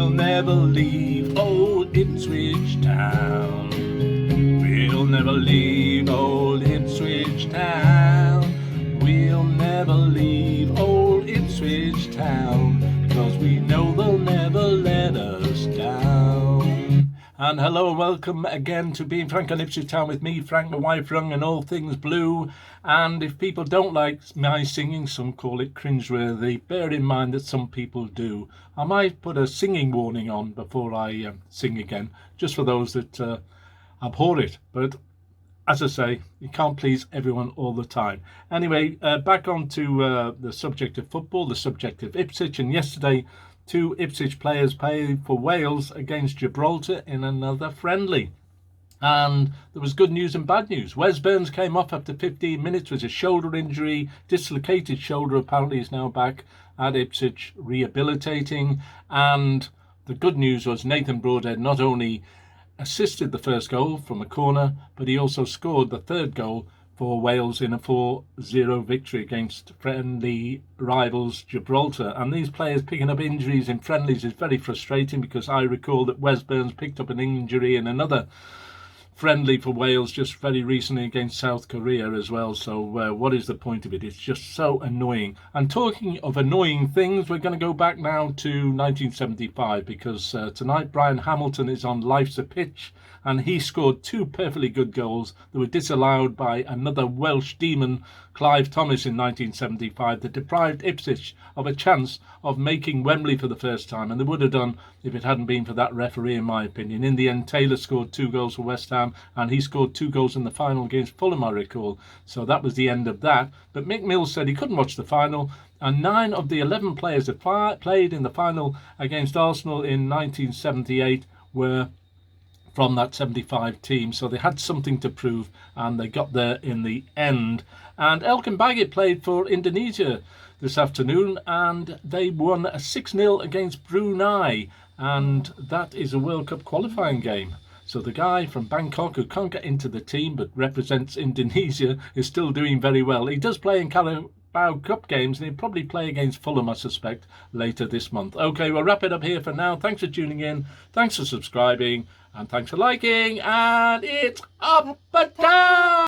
We'll never leave old Ipswich town. We'll never leave old Ipswich town. We'll never leave old Ipswich town, 'cause we know they'll never let us down. And hello and welcome again to Being Frank on Ipswich Town with me, Frank, my wife Rung, and all things blue. And if people don't like my singing, some call it cringeworthy, bear in mind that some people do. I might put a singing warning on before I sing again, just for those that abhor it. But as I say, you can't please everyone all the time. Anyway, back on to the subject of football, the subject of Ipswich. And yesterday, 2 Ipswich players played for Wales against Gibraltar in another friendly. And there was good news and bad news. Wes Burns came off after 15 minutes with a shoulder injury, dislocated shoulder. Apparently is now back at Ipswich rehabilitating. And the good news was Nathan Broadhead not only assisted the first goal from a corner, but he also scored the third goal for Wales in a 4-0 victory against friendly rivals Gibraltar. And these players picking up injuries in friendlies is very frustrating, because I recall that Wes Burns picked up an injury in another friendly for Wales just very recently against South Korea as well. So what is the point of it? It's just so annoying. And talking of annoying things, we're going to go back now to 1975, because tonight Brian Hamilton is on Life's a Pitch, and he scored 2 perfectly good goals that were disallowed by another Welsh demon, Clive Thomas, in 1975, that deprived Ipswich of a chance of making Wembley for the first time, and they would have done if it hadn't been for that referee, in my opinion. In the end, Taylor scored 2 goals for West Ham, and he scored 2 goals in the final against Fulham, I recall. So that was the end of that. But Mick Mills said he couldn't watch the final, and 9 of the 11 players that played in the final against Arsenal in 1978 were from that 75 team, so they had something to prove, and they got there in the end. And Elkin Baggett played for Indonesia this afternoon, and they won a 6-0 against Brunei, and that is a World Cup qualifying game. So the guy from Bangkok who can't get into the team but represents Indonesia is still doing very well. He does play in Carabao Cup games, and he'll probably play against Fulham, I suspect, later this month. Okay, we'll wrap it up here for now. Thanks for tuning in, thanks for subscribing, and thanks for liking, and it's up and down!